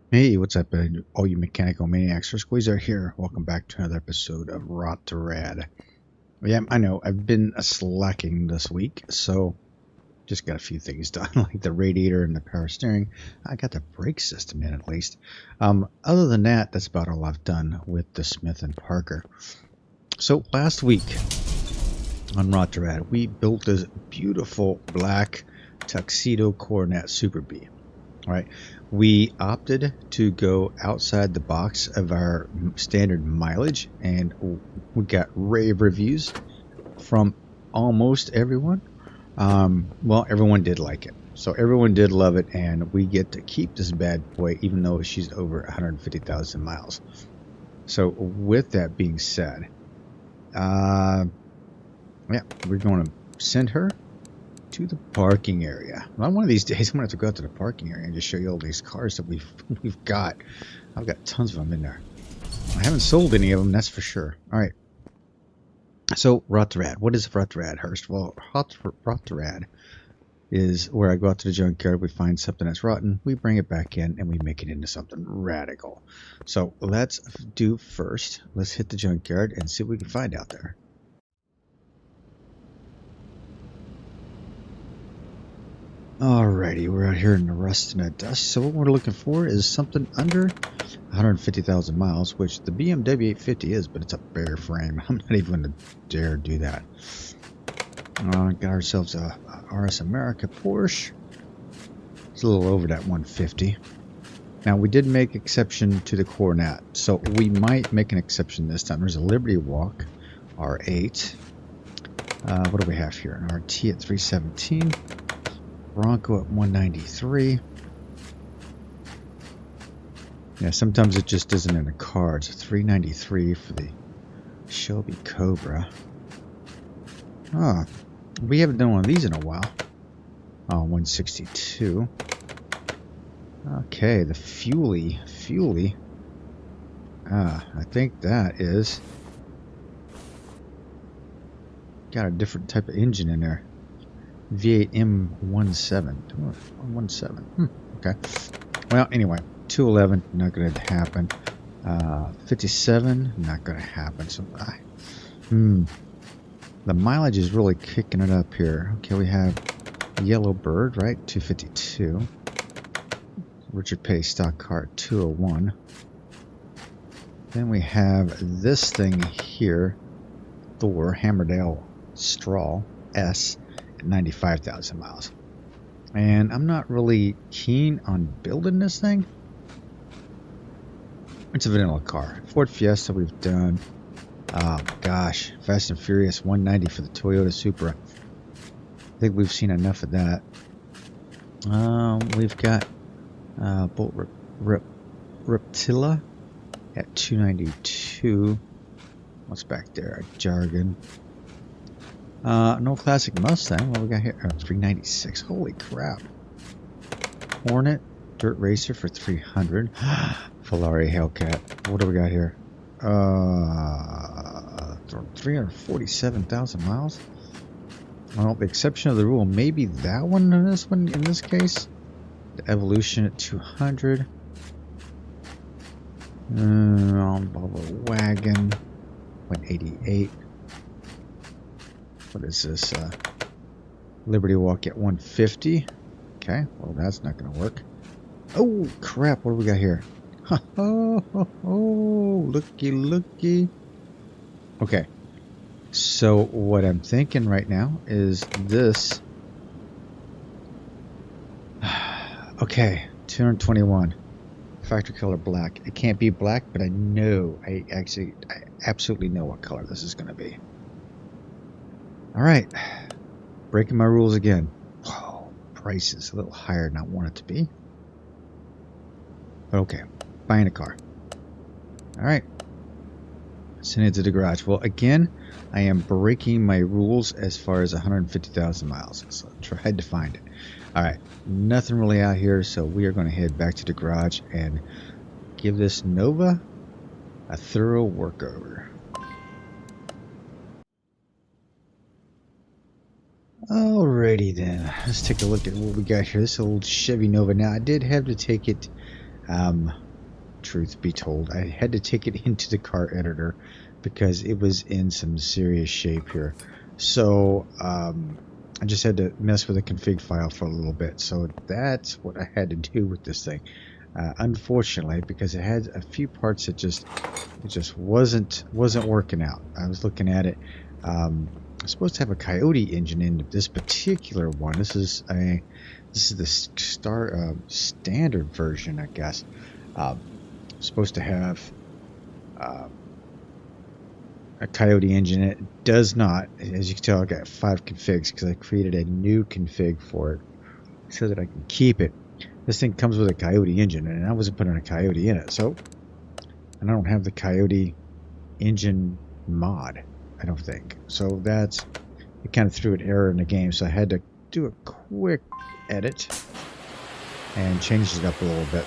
Hey, what's up, all you mechanical maniacs? Hurst Quayzar here. Welcome back to another episode of Rot2Rad. Yeah, I know, I've been slacking this week, so just got a few things done, like the radiator and the power steering. I got the brake system in at least. Other than that, that's about all I've done with the Smith & Parker. So last week on Rot2Rad, we built this beautiful black tuxedo Coronet Super B. Right, we opted to go outside the box of our standard mileage, and we got rave reviews from almost everyone. Well, everyone did like it, so everyone did love it, and we get to keep this bad boy even though she's over 150,000 miles. So with that being said, yeah, we're going to send her to the parking area. Well, one of these days, I'm gonna have to go out to the parking area and just show you all these cars that we've got. I've got tons of them in there. I haven't sold any of them, that's for sure. All right. So Rot2Rad. What is Rot2Rad, Hurst? Well, Rot2Rad is where I go out to the junkyard. We find something that's rotten, we bring it back in, and we make it into something radical. So let's do first. Let's hit the junkyard and see what we can find out there. Alrighty, we're out here in the rust and the dust. So what we're looking for is something under 150,000 miles, which the BMW 850 is, but it's a bare frame. I'm not even going to dare do that. Got ourselves a RS America Porsche. It's a little over that 150. Now, we did make exception to the Coronet, so we might make an exception this time. There's a Liberty Walk R8. What do we have here? An RT at 317. Bronco at 193. Yeah, sometimes it just isn't in the cards. 393 for the Shelby Cobra. Oh, we haven't done one of these in a while. Oh, 162. Okay, the Fuely. I think that is got a different type of engine in there. V8 M17. Okay. Well, anyway, 211, not going to happen. 57, not going to happen. So, the mileage is really kicking it up here. Okay, we have Yellow Bird, right? 252. Richard Pace stock car 201. Then we have this thing here, Thor Hammerdale Straw S. 95,000 miles, and I'm not really keen on building this thing. It's a vanilla car. Ford Fiesta we've done. Gosh, Fast and Furious 190 for the Toyota Supra. I think we've seen enough of that. We've got Bolt Reptilla at 292. What's back there? Jargon. No classic Mustang. What we got here? 396. Holy crap. Hornet Dirt Racer for 300. Ferrari Hellcat. What do we got here? 347,000 miles. Well, the exception of the rule, maybe that one in this one. In this case, the Evolution at 200. Volvo Wagon 188. What is this? Liberty Walk at 150. Okay, well that's not going to work. Oh crap! What do we got here? Looky. Okay, so what I'm thinking right now is this. Okay, 221. Factory color black. It can't be black, but I absolutely know what color this is going to be. Alright, breaking my rules again. Whoa, price is a little higher than I want it to be. But okay, buying a car. Alright, send it to the garage. Well, again, I am breaking my rules as far as 150,000 miles. So I tried to find it. Alright, nothing really out here, so we are going to head back to the garage and give this Nova a thorough workover. Alrighty then, let's take a look at what we got here. This old Chevy Nova. Now, I did have to take it Truth be told, I had to take it into the car editor because it was in some serious shape here. So I just had to mess with the config file for a little bit. So that's what I had to do with this thing. Unfortunately, because it had a few parts that just wasn't working out. I was looking at it. I'm supposed to have a Coyote engine in this particular one. This is the standard version, I guess. Supposed to have a Coyote engine. It does not. As you can tell, I got 5 configs because I created a new config for it so that I can keep it. This thing comes with a Coyote engine, and I wasn't putting a Coyote in it, so and I don't have the Coyote engine mod, I don't think. So it kind of threw an error in the game, so I had to do a quick edit and change it up a little bit.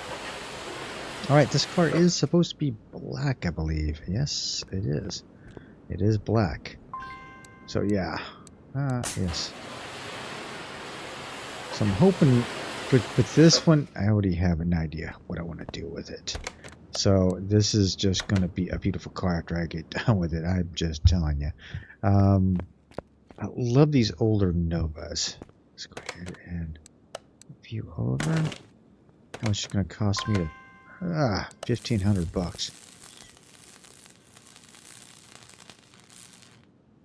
Alright, this car is supposed to be black, I believe. Yes, it is. It is black. So yeah. Yes. So I'm hoping with this one, I already have an idea what I want to do with it. So this is just going to be a beautiful car after I get done with it. I'm just telling you. I love these older Novas. Let's go ahead and view over. How much is it going to cost me to... $1,500.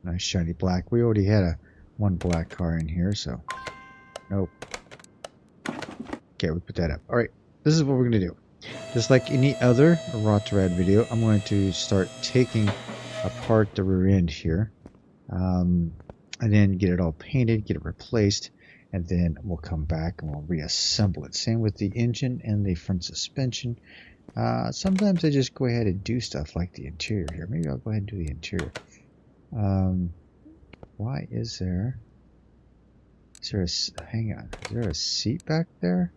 Nice shiny black. We already had one black car in here, so... Nope. Okay, we put that up. Alright, this is what we're going to do. Just like any other Rot2Rad video, I'm going to start taking apart the rear end here. And then get it all painted, get it replaced, and then we'll come back and we'll reassemble it. Same with the engine and the front suspension. Sometimes I just go ahead and do stuff like the interior here. Maybe I'll go ahead and do the interior. Why is there... hang on. Is there a seat back there?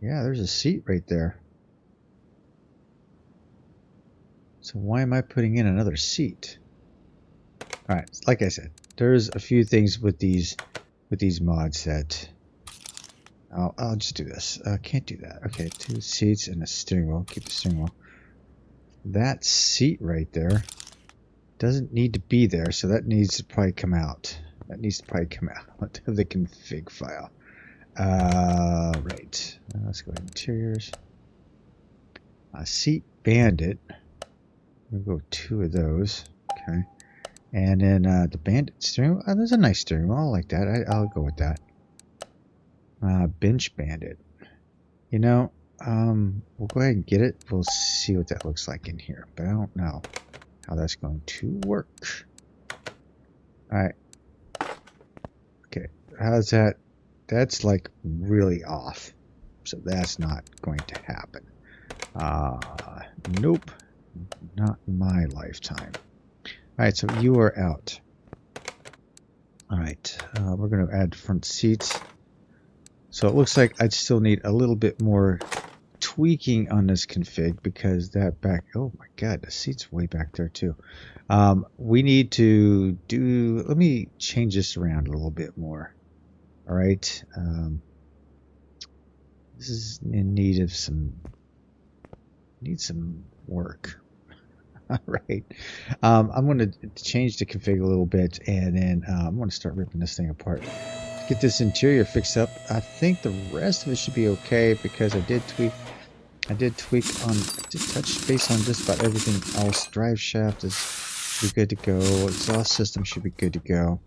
Yeah, there's a seat right there. So why am I putting in another seat? Alright, like I said, there's a few things with these mods that I'll just do this. Can't do that. Okay, 2 seats and a steering wheel. Keep the steering wheel. That seat right there doesn't need to be there, so that needs to probably come out. That needs to probably come out of the config file. Right. Let's go ahead. Interiors. Seat Bandit. We'll go 2 of those. Okay. And then the Bandit steering wheel. There's a nice steering wheel. I like that. I'll go with that. Bench Bandit. You know, we'll go ahead and get it. We'll see what that looks like in here. But I don't know how that's going to work. Alright. Okay. How's that? That's like really off. So that's not going to happen. Nope. Not in my lifetime. Alright, so you are out. Alright, we're going to add front seats. So it looks like I'd still need a little bit more tweaking on this config because that back... Oh my god, the seat's way back there too. We need to do... Let me change this around a little bit more. Alright. This is in need of some... Needs some work. Alright. I'm going to change the config a little bit and then I'm going to start ripping this thing apart. Get this interior fixed up. I think the rest of it should be okay because I did touch base on just about everything else. Drive shaft is be good to go. Exhaust system should be good to go.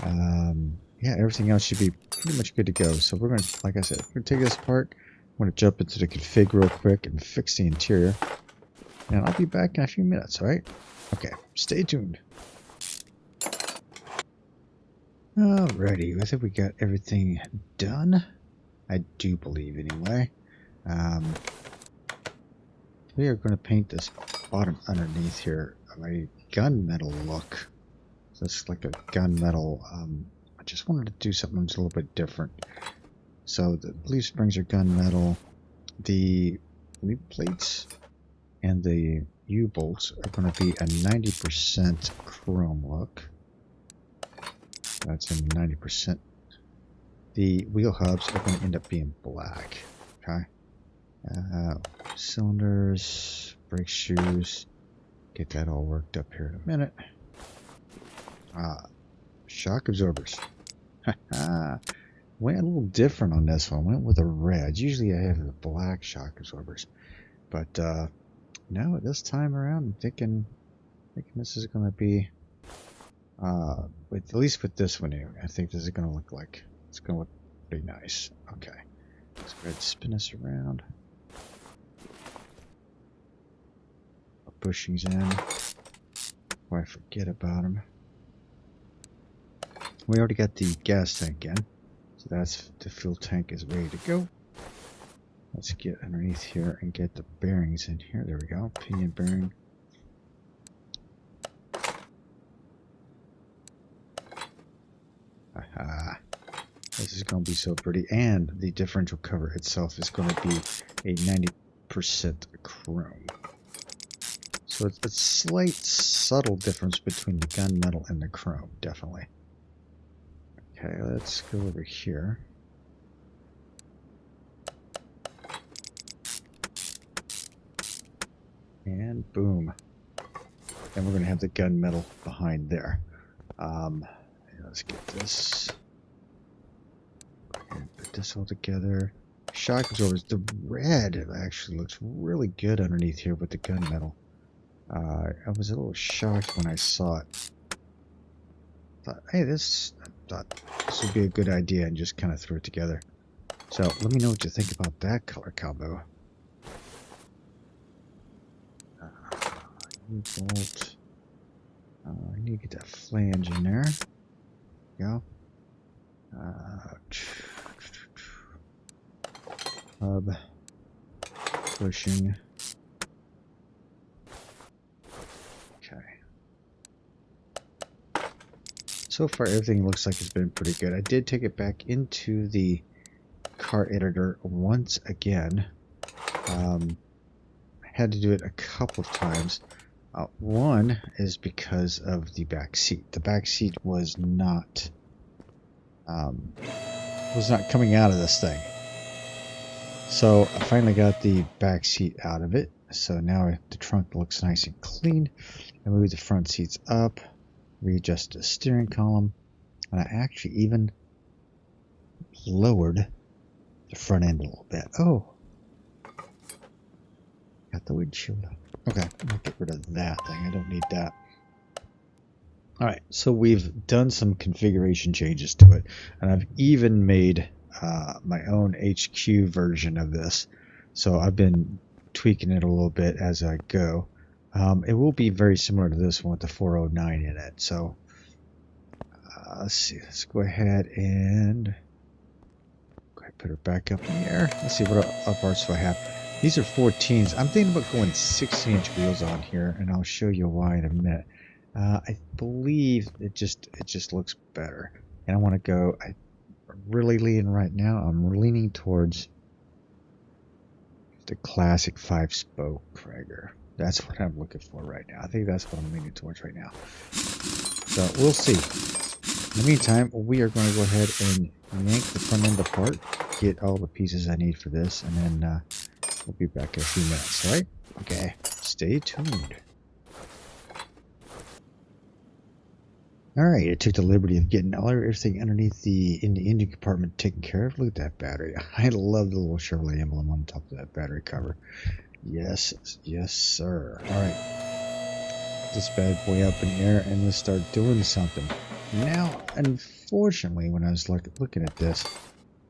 Yeah, everything else should be pretty much good to go. So we're going to, like I said, we're going to take this apart. I'm going to jump into the config real quick and fix the interior. And I'll be back in a few minutes, alright? Okay, stay tuned. Alrighty, I think we got everything done. I do believe, anyway. We are going to paint this bottom underneath here a gunmetal look. So it's like a gunmetal. I just wanted to do something that's a little bit different. So the leaf springs are gunmetal. The leaf plates and the U-bolts are going to be a 90% chrome look. That's in 90%. The wheel hubs are going to end up being black. Okay. Cylinders, brake shoes. Get that all worked up here in a minute. Shock absorbers. Went a little different on this one. Went with a red. Usually I have the black shock absorbers. But no, this time around I'm thinking this is going to be, at least with this one here, I think this is going to look like, it's going to look pretty nice. Okay. Let's go ahead and spin this around. Bushings in before I forget about them. We already got the gas tank in, so that's the fuel tank is ready to go. Let's get underneath here and get the bearings in here. There we go. Pinion bearing. Aha. This is going to be so pretty, and the differential cover itself is going to be a 90% chrome. So it's a slight, subtle difference between the gunmetal and the chrome, definitely. Okay, let's go over here. And boom. And we're going to have the gunmetal behind there. Let's get this. And put this all together. Shock absorbers. The red actually looks really good underneath here with the gunmetal. I was a little shocked when I saw it. Thought, hey, I thought this would be a good idea, and just kind of threw it together. So let me know what you think about that color combo. Bolt. I need to get that flange in there. Go. Hub. Bushing. So far, everything looks like it's been pretty good. I did take it back into the car editor once again. I had to do it a couple of times. One is because of the back seat. The back seat was not coming out of this thing. So I finally got the back seat out of it. So now the trunk looks nice and clean. I moved the front seats up. Readjust the steering column, and I actually even lowered the front end a little bit. Oh, got the windshield up. Okay, I'll get rid of that thing. I don't need that. Alright, so we've done some configuration changes to it, and I've even made my own HQ version of this. So I've been tweaking it a little bit as I go. It will be very similar to this one with the 409 in it. So let's see. Let's go ahead and put her back up in the air. Let's see what parts do I have. These are 14s. I'm thinking about going 16-inch wheels on here, and I'll show you why in a minute. I believe it just looks better, and I want to go. I'm really leaning right now. I'm leaning towards the classic 5-spoke Traeger. That's what I'm looking for right now. I think that's what I'm leaning towards right now. So we'll see. In the meantime, we are going to go ahead and yank the front end apart, get all the pieces I need for this, and then we'll be back in a few minutes. All right? Okay. Stay tuned. All right. I took the liberty of getting everything underneath in the engine compartment taken care of. Look at that battery. I love the little Chevrolet emblem on top of that battery cover. Yes, yes, sir. All right, this bad boy up in the air, and let's start doing something. Now, unfortunately, when I was looking at this,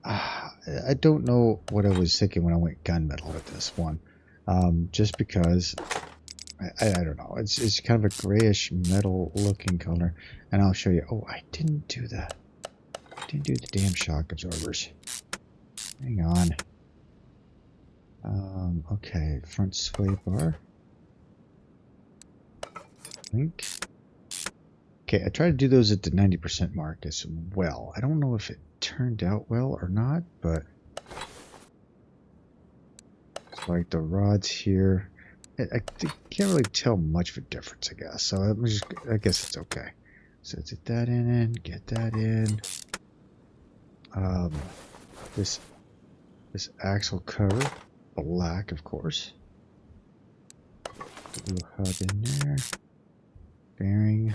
I don't know what I was thinking when I went gunmetal with this one. Just because I don't know, it's kind of a grayish metal looking color, and I'll show you. Oh, I didn't do that. Didn't do the damn shock absorbers. Hang on. Okay, front sway bar. Link. Okay, I tried to do those at the 90% mark as well. I don't know if it turned out well or not, but it's like the rods here. I can't really tell much of a difference, I guess. So I guess it's okay. So let's get that in, get that in. This axle cover, black of course. Blue hub in there. Bearing.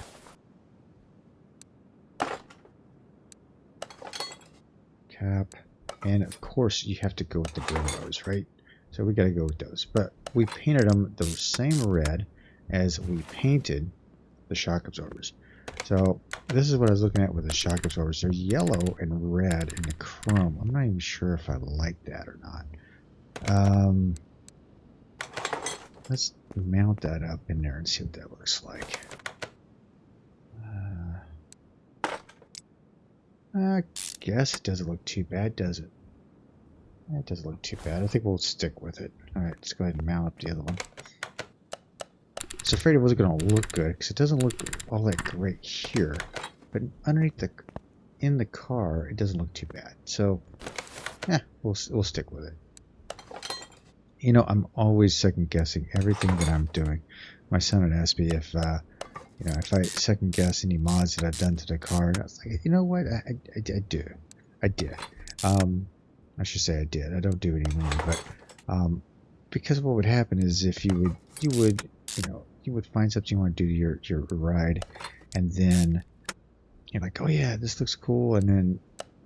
Cap. And of course you have to go with the Brembos, right? So we gotta go with those. But we painted them the same red as we painted the shock absorbers. So this is what I was looking at with the shock absorbers. They're yellow and red in the chrome. I'm not even sure if I like that or not. Let's mount that up in there and see what that looks like. I guess it doesn't look too bad, does it? It doesn't look too bad. I think we'll stick with it. Alright, let's go ahead and mount up the other one. I was afraid it wasn't going to look good because it doesn't look all that great here. But underneath in the car, it doesn't look too bad. So, yeah, we'll stick with it. You know, I'm always second guessing everything that I'm doing. My son had asked me if, you know, if I second guess any mods that I've done to the car. And I was like, you know what? I did. I should say I did. I don't do it anymore. But because what would happen is if you would find something you want to do to your ride, and then you're like, oh yeah, this looks cool, and then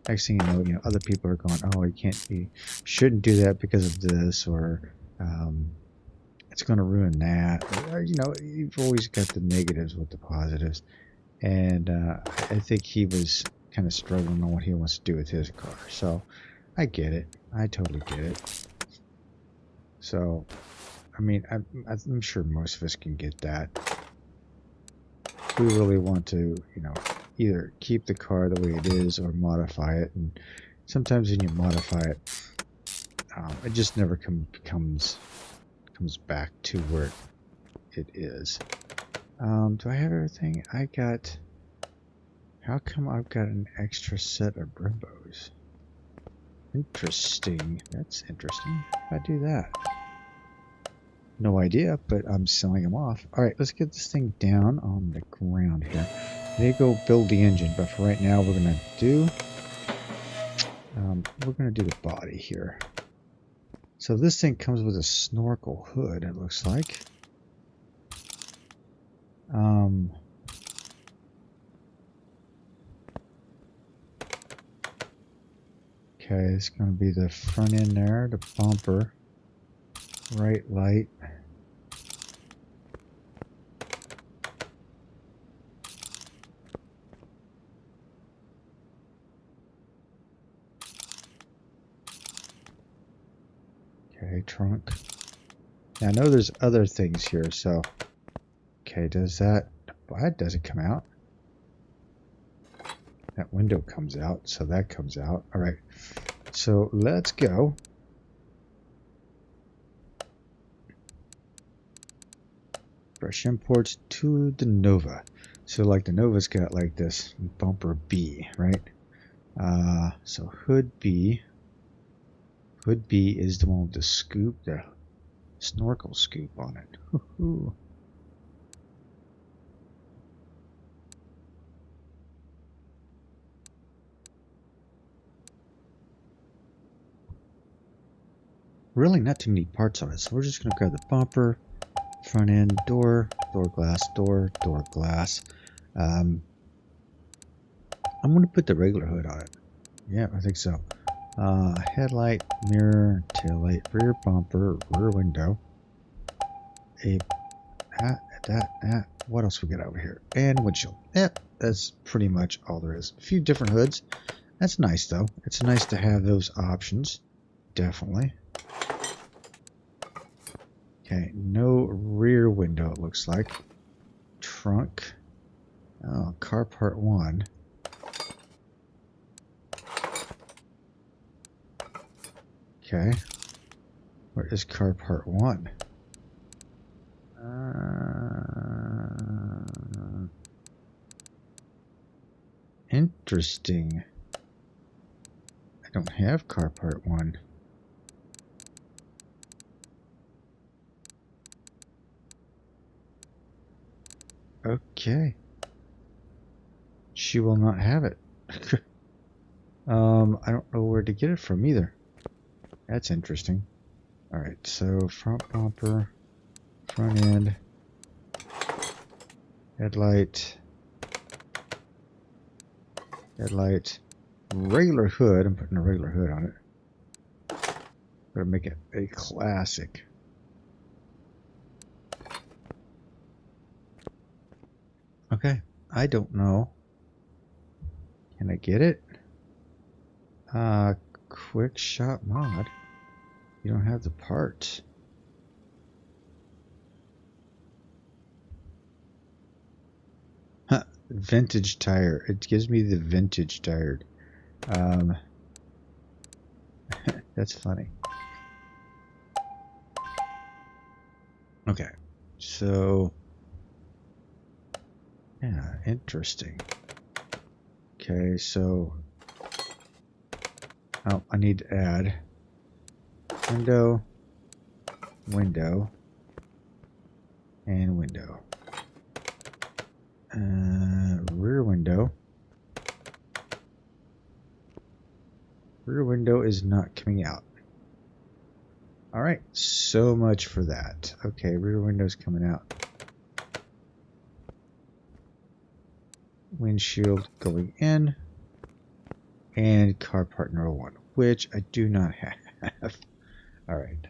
next thing you know, other people are going, oh, you shouldn't do that because of this, or it's going to ruin that, or you've always got the negatives with the positives, and I think he was kind of struggling on what he wants to do with his car. So I get it. I totally get it. So, I mean, I'm sure most of us can get that. We really want to, either keep the car the way it is or modify it. And sometimes when you modify it, it just never comes back to where it is. Do I have everything? How come I've got an extra set of Brembos? Interesting. That's interesting. If I do that. No idea, but I'm selling them off. Alright, let's get this thing down on the ground here. I need to go build the engine, but for right now we're gonna do the body here. So this thing comes with a snorkel hood, it looks like. Okay, it's gonna be the front end there, the bumper, right light. Okay, trunk. Now I know there's other things here, so okay, that doesn't come out. That window comes out, so that comes out. Alright, so let's go. Brush imports to the Nova. So like the Nova's got like this bumper B, right? So hood B. Hood B is the one with the scoop, the snorkel scoop on it. Woohoo. Really not too many parts on it, so we're just going to grab the bumper, front end, door glass, door glass. I'm going to put the regular hood on it. Yeah, I think so. Headlight, mirror, taillight, rear bumper, rear window. What else we got over here? And windshield. Yep, that's pretty much all there is. A few different hoods. That's nice though. It's nice to have those options. Definitely. Okay, no rear window it looks like. Trunk. Oh, car part 1. Okay. Where is car part 1? Interesting. I don't have car part 1. Okay. She will not have it. I don't know where to get it from either. That's interesting. Alright, so front bumper, front end, headlight, regular hood. I'm putting a regular hood on it. Gotta make it a classic. Okay, I don't know. Can I get it? Quick shot mod. You don't have the parts. Huh, vintage tire. It gives me the vintage tire. That's funny. Okay, so yeah, interesting. Okay, so I need to add window, window, and window. Rear window. Rear window is not coming out. Alright, so much for that. Okay, rear window's coming out. Windshield going in. And car part number 1, which I do not have. Alright.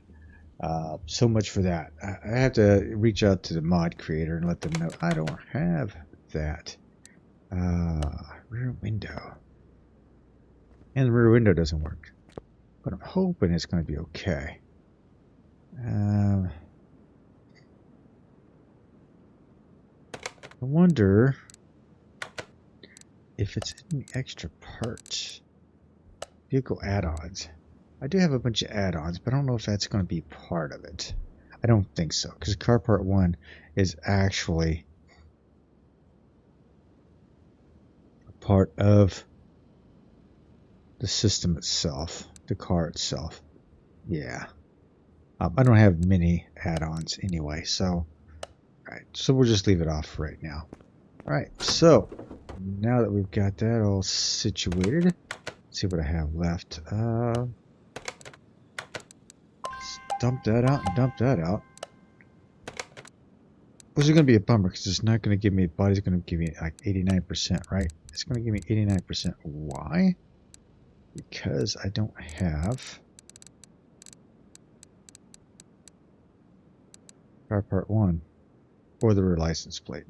So much for that. I have to reach out to the mod creator and let them know I don't have that. Rear window. And the rear window doesn't work. But I'm hoping it's going to be okay. I wonder if it's in the extra parts. Vehicle add-ons. I do have a bunch of add-ons, but I don't know if that's going to be part of it. I don't think so, because car part 1 is actually a part of the system itself, the car itself. Yeah. I don't have many add-ons anyway, so alright, so we'll just leave it off right now. Alright, so now that we've got that all situated, let's see what I have left. Let's dump that out and dump that out. Which is going to be a bummer because it's not going to give me a body, it's going to give me like 89%, right? It's going to give me 89%. Why? Because I don't have car part 1 or the rear license plate.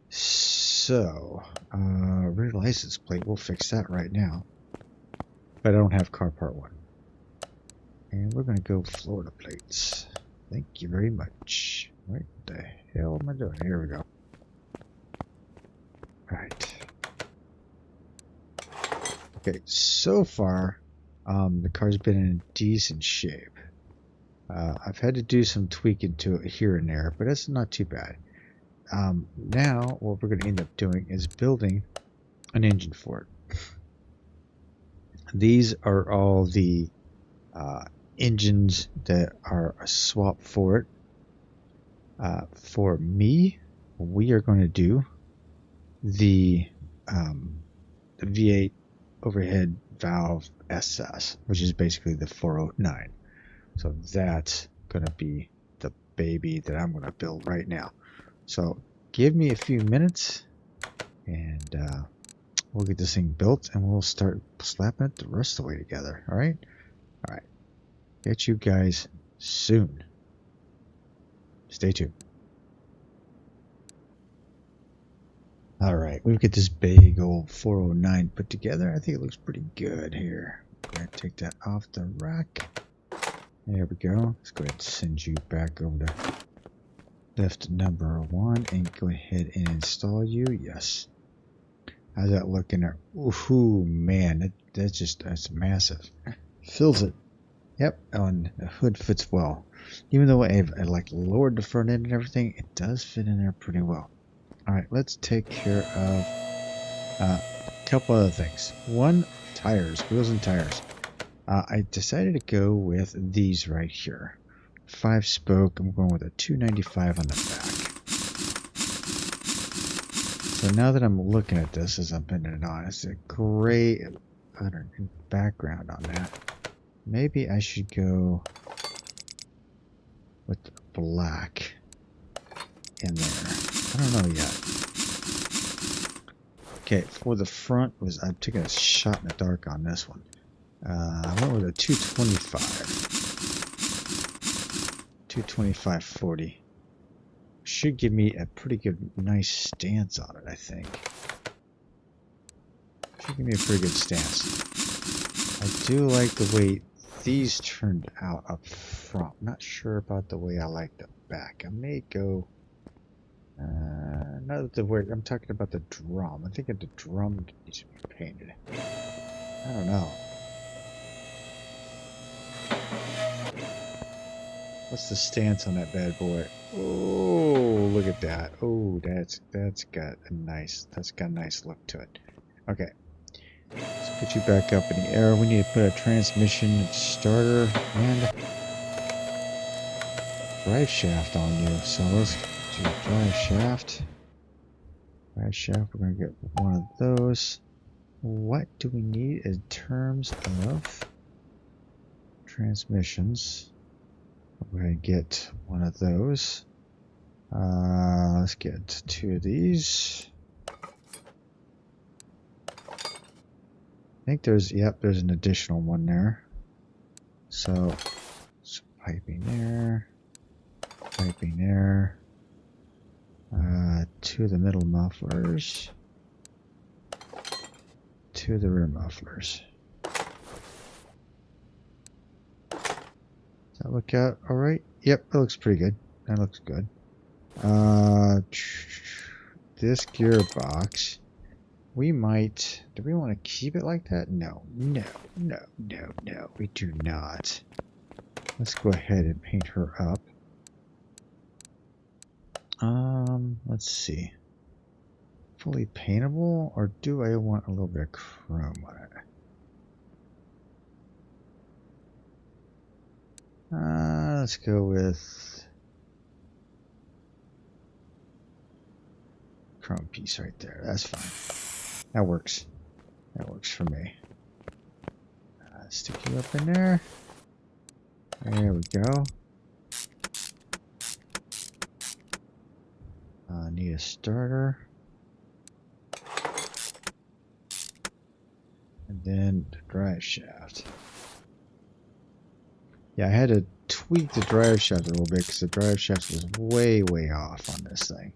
So, rear license plate, we'll fix that right now. But I don't have car part 1. And we're going to go Florida plates. Thank you very much. What the hell am I doing? Here we go. Alright. Okay, so far, the car's been in decent shape. I've had to do some tweaking to it here and there, but that's not too bad. Now, what we're going to end up doing is building an engine for it. These are all the engines that are a swap for it. For me, we are going to do the V8 overhead valve SS, which is basically the 409. So that's going to be the baby that I'm going to build right now. So give me a few minutes and we'll get this thing built and we'll start slapping it the rest of the way together. Alright? Alright. Get you guys soon. Stay tuned. Alright, we've got this big old 409 put together. I think it looks pretty good here. I'm going to take that off the rack. There we go. Let's go ahead and send you back over to lift number 1 and go ahead and install you. Yes. How's that looking there? Ooh, man, that's massive. Fills it. Yep, and the hood fits well. Even though I've like lowered the front end and everything, it does fit in there pretty well. Alright, let's take care of a couple other things. One, tires, wheels and tires. I decided to go with these right here. 5-spoke, I'm going with a 295 on the back. So now that I'm looking at this as I'm putting it on, it's a gray background on that. Maybe I should go with the black in there. I don't know yet. Okay, for the front I'm taking a shot in the dark on this one. I went with a 225/40. Should give me a pretty good, nice stance on it, I think. Should give me a pretty good stance. I do like the way these turned out up front. Not sure about the way I like the back. I may go... not the word. I'm talking about the drum. I think the drum needs to be painted. I don't know. What's the stance on that bad boy? Oh, look at that. Oh, that's got a nice look to it. Okay. Let's put you back up in the air. We need to put a transmission starter and drive shaft on you. So let's do a drive shaft. Drive shaft, we're going to get one of those. What do we need in terms of transmissions? We're going to get one of those. Let's get 2 of these. I think there's an additional one there. So, some piping there. 2 of the middle mufflers. 2 of the rear mufflers. Does that look out alright? Yep, that looks pretty good. That looks good. This gearbox, we might... Do we want to keep it like that? No. We do not. Let's go ahead and paint her up. Let's see. Fully paintable, or do I want a little bit of chrome on it? Let's go with chrome piece right there. That's fine. That works. That works for me. Stick you up in there. There we go. Need a starter. And then the drive shaft. Yeah, I had to tweak the drive shaft a little bit because the drive shaft was way off on this thing.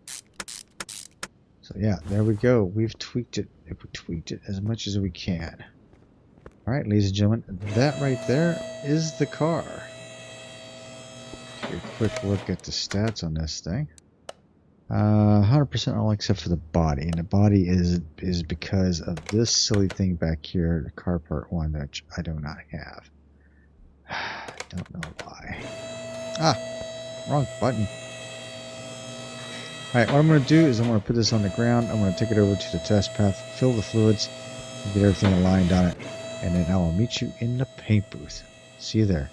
So yeah, there we go. We've tweaked it. If we tweaked it as much as we can. Alright, ladies and gentlemen, that right there is the car. Take a quick look at the stats on this thing. 100% all except for the body, and the body is because of this silly thing back here, the car part 1, that I do not have. Don't know why. Wrong button. Alright, what I'm going to do is I'm going to put this on the ground. I'm going to take it over to the test path, fill the fluids, and get everything aligned on it, and then I will meet you in the paint booth. See you there.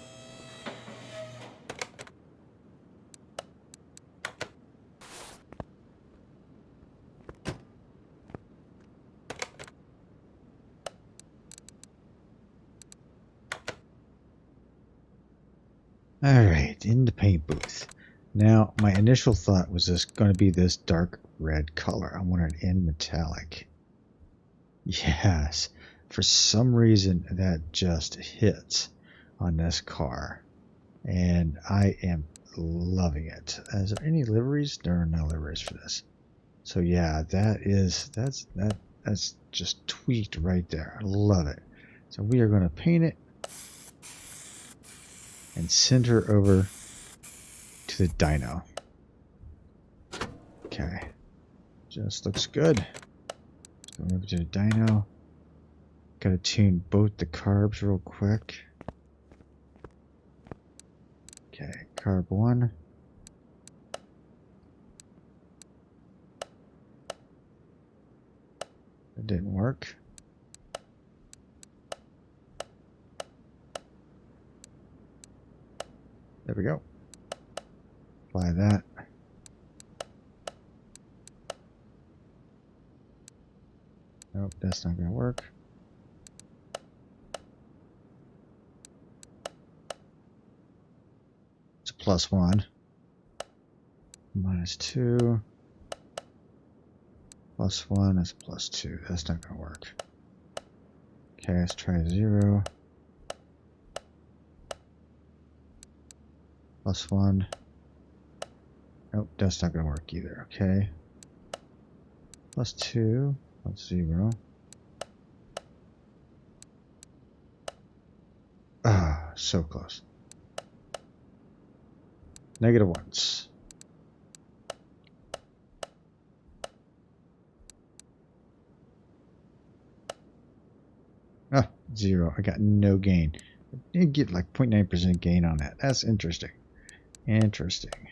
Alright, in the paint booth. Now, my initial thought was this going to be this dark red color. I want it in metallic. Yes, for some reason that just hits on this car. And I am loving it. Is there any liveries? There are no liveries for this. So yeah, that's just tweaked right there. I love it. So we are going to paint it and send her over to the dyno. Okay, just looks good. Going over to the dyno. Gotta tune both the carbs real quick. Okay, carb 1. That didn't work. There we go. Apply that. Nope, that's not going to work. It's a +1. -2. +1 is +2. That's not going to work. Okay, let's try 0. +1. Nope, that's not going to work either. Okay. +2. +0. Ah, so close. -1s. Ah, 0. I got no gain. You get like 0.9% gain on that. That's interesting. Interesting.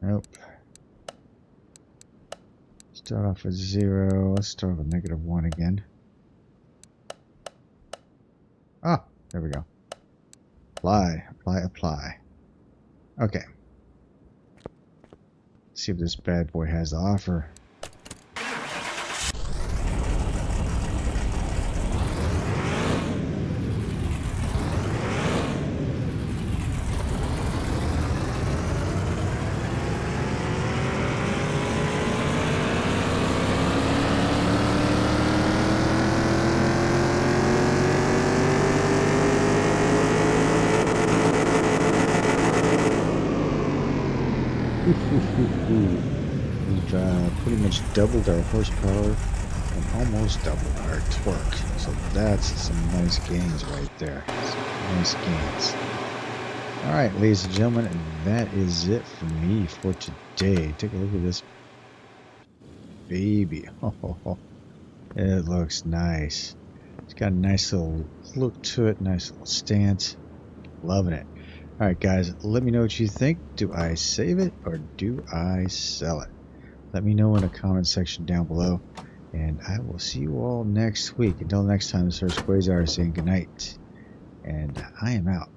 Nope. Start off with 0. Let's start with -1 again. Ah, there we go. Apply, apply, apply. Okay. Let's see if this bad boy has to offer. We've pretty much doubled our horsepower and almost doubled our torque. So that's some nice gains right there. Some nice gains. Alright, ladies and gentlemen, that is it for me for today. Take a look at this baby. Oh, it looks nice. It's got a nice little look to it, nice little stance. Loving it. Alright guys, let me know what you think. Do I save it or do I sell it? Let me know in the comment section down below. And I will see you all next week. Until next time, this is Quayzar saying goodnight. And I am out.